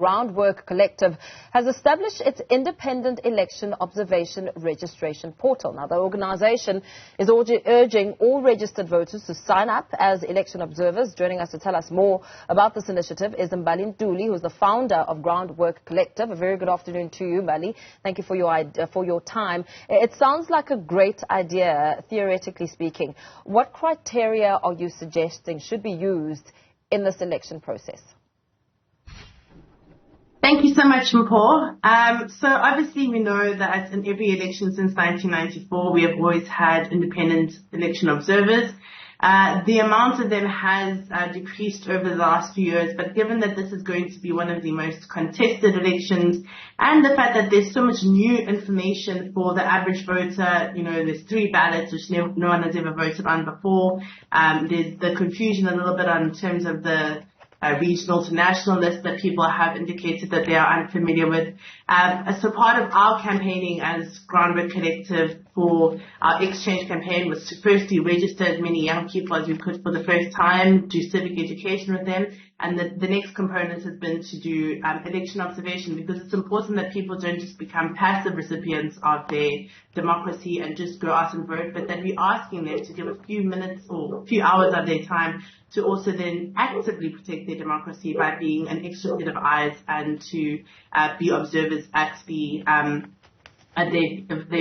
Groundwork Collective has established its independent election observation registration portal. Now, the organization is urging all registered voters to sign up as election observers. Joining us to tell us more about this initiative is Mbali Ntuli, who is the founder of Groundwork Collective. A very good afternoon to you, Mbali. Thank you for your time. It sounds like a great idea, theoretically speaking. What criteria are you suggesting should be used in this election process? Thank you so much, Mpho. So obviously we know that in every election since 1994, we have always had independent election observers. The amount of them has decreased over the last few years, but given that this is going to be one of the most contested elections and the fact that there's so much new information for the average voter, you know, there's 3 ballots which no one has ever voted on before. There's the confusion a little bit in terms of the regional to national list that people have indicated that they are unfamiliar with. So part of our campaigning as Groundwork Collective for our exchange campaign was to firstly register as many young people as we could for the first time, do civic education with them, and the next component has been to do election observation, because it's important that people don't just become passive recipients of their democracy and just go out and vote, but that we're asking them to give a few minutes or a few hours of their time to also then actively protect their democracy by being an extra set of eyes and to be observers at their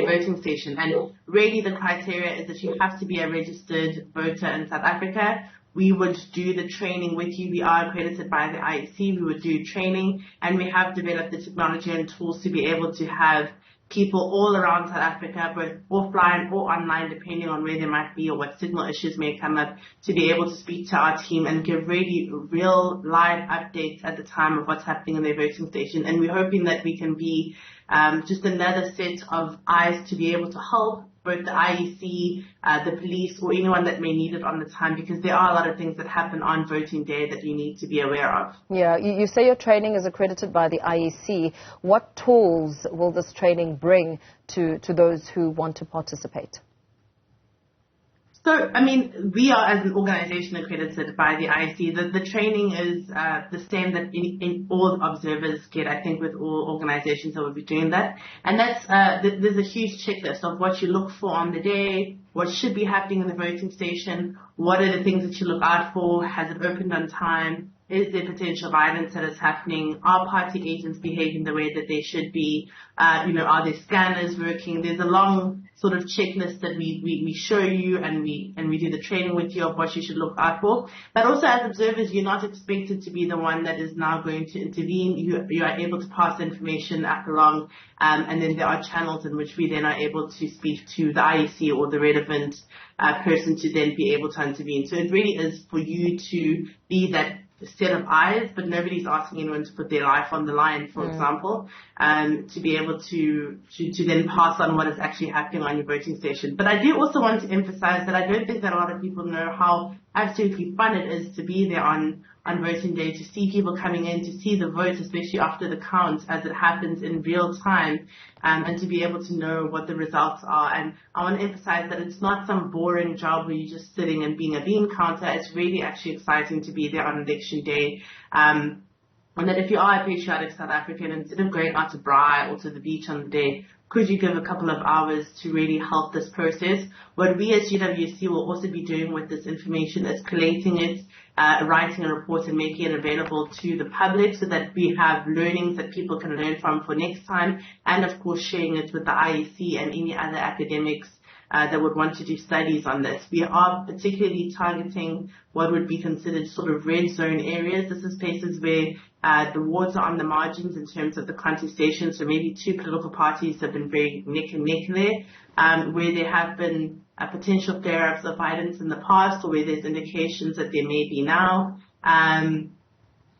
voting station. And really the criteria is that you have to be a registered voter in South Africa. We would do the training with you. We are accredited by the IEC. We would do training, and we have developed the technology and tools to be able to have people all around South Africa, both offline or online, depending on where they might be or what signal issues may come up, to be able to speak to our team and give really real live updates at the time of what's happening in their voting station. And we're hoping that we can be just another set of eyes to be able to help both the IEC, the police, or anyone that may need it on the time, because there are a lot of things that happen on voting day that you need to be aware of. Yeah, you say your training is accredited by the IEC. What tools will this training bring to those who want to participate? So, I mean, we are as an organization accredited by the IEC. The training is the same that in all observers get, I think, with all organizations that will be doing that. And that's there's a huge checklist of what you look for on the day, what should be happening in the voting station, what are the things that you look out for, has it opened on time, is there potential violence that is happening, are party agents behaving the way that they should be, are there scanners working? There's a long sort of checklist that we show you, and we do the training with you of what you should look out for. But also as observers, you're not expected to be the one that is now going to intervene. You are able to pass information along, and then there are channels in which we then are able to speak to the IEC or the relevant person to then be able to intervene. So it really is for you to be that set of eyes, but nobody's asking anyone to put their life on the line, for example, to be able to then pass on what is actually happening on your voting station. But I do also want to emphasize that I don't think that a lot of people know how absolutely fun it is to be there on voting day, to see people coming in, to see the vote, especially after the count as it happens in real time, and to be able to know what the results are. And I want to emphasize that it's not some boring job where you're just sitting and being a bean counter. It's really actually exciting to be there on election day. And that if you are a patriotic South African, instead of going out to Braai or to the beach on the day, could you give a couple of hours to really help this process? What we as GWC will also be doing with this information is collating it, writing a report and making it available to the public so that we have learnings that people can learn from for next time, and of course sharing it with the IEC and any other academics that would want to do studies on this. We are particularly targeting what would be considered sort of red zone areas. This is places where the wards are on the margins in terms of the contestation, so maybe 2 political parties have been very neck and neck there, where there have been potential flare-ups of violence in the past, or where there's indications that there may be now.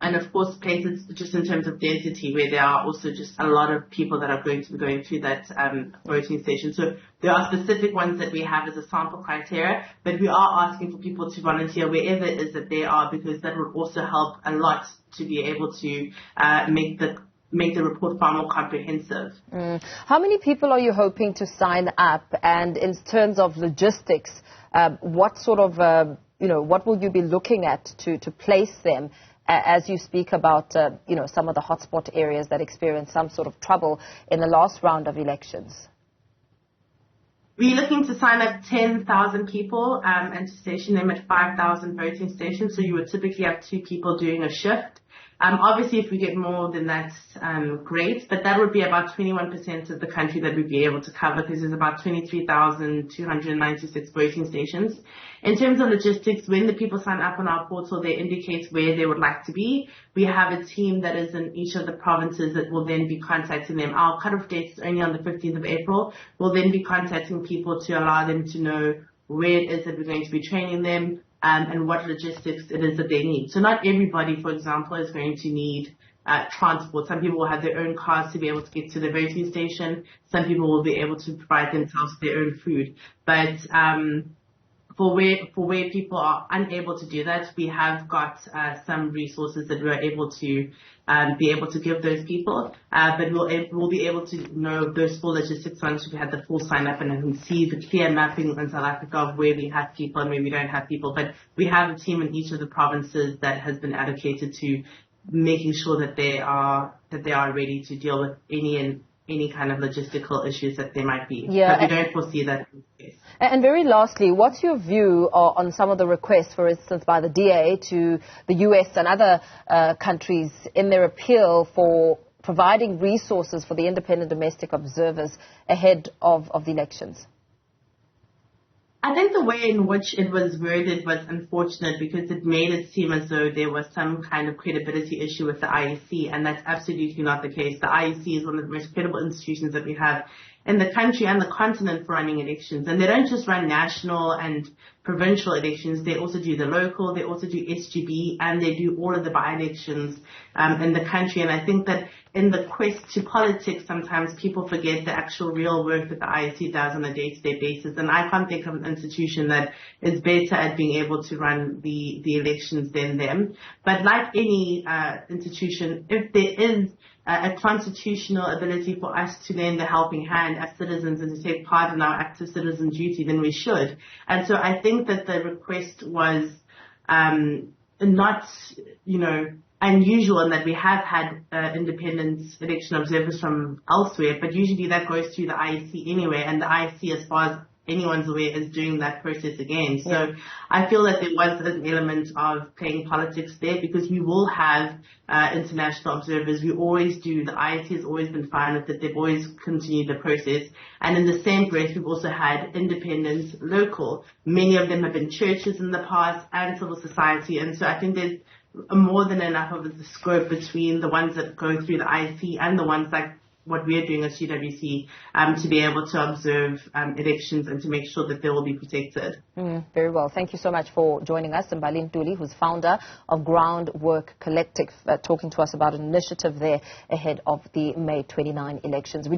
And of course, places just in terms of density where there are also just a lot of people that are going to be going through that voting station. So there are specific ones that we have as a sample criteria, but we are asking for people to volunteer wherever it is that they are, because that would also help a lot to be able to make the report far more comprehensive. How many people are you hoping to sign up? And in terms of logistics, what sort of, what will you be looking at to place them? as you speak about, some of the hotspot areas that experienced some sort of trouble in the last round of elections? We're looking to sign up 10,000 people and to station them at 5,000 voting stations. So you would typically have 2 people doing a shift. Obviously, if we get more, then that's great. But that would be about 21% of the country that we'd be able to cover, because there's about 23,296 voting stations. In terms of logistics, when the people sign up on our portal, they indicate where they would like to be. We have a team that is in each of the provinces that will then be contacting them. Our cutoff date is only on the 15th of April. We'll then be contacting people to allow them to know where it is that we're going to be training them, and what logistics it is that they need. So not everybody, for example, is going to need transport. Some people will have their own cars to be able to get to the voting station. Some people will be able to provide themselves their own food. But for where people are unable to do that, we have got some resources that we're able to be able to give those people. But we'll be able to know those full logistics once we have the full sign up and can see the clear mapping in South Africa of where we have people and where we don't have people. But we have a team in each of the provinces that has been allocated to making sure that they are ready to deal with any kind of logistical issues that there might be. Yeah, but we don't foresee that in this case. And very lastly, what's your view on some of the requests, for instance, by the DA to the US and other countries in their appeal for providing resources for the independent domestic observers ahead of the elections? I think the way in which it was worded was unfortunate, because it made it seem as though there was some kind of credibility issue with the IEC, and that's absolutely not the case. The IEC is one of the most credible institutions that we have in the country and the continent for running elections. And they don't just run national and provincial elections, they also do the local, they also do SGB, and they do all of the by-elections in the country. And I think that in the quest to politics, sometimes people forget the actual real work that the IEC does on a day-to-day basis. And I can't think of an institution that is better at being able to run the elections than them. But like any institution, if there is a constitutional ability for us to lend a helping hand as citizens and to take part in our active citizen duty, then we should. And so I think that the request was not, unusual in that we have had independent election observers from elsewhere, but usually that goes through the IEC anyway, and the IEC, as far as anyone's aware, is doing that process again. So yeah. I feel that there was an element of playing politics there, because we will have international observers. We always do. The IEC has always been fine with it. They've always continued the process. And in the same breath, we've also had independent local. Many of them have been churches in the past and civil society. And so I think there's more than enough of the scope between the ones that go through the IEC and the ones like what we're doing as UWC to be able to observe elections and to make sure that they will be protected. Very well. Thank you so much for joining us. Mbali Ntuli, who's founder of Groundwork Collective, talking to us about an initiative there ahead of the May 29 elections. We do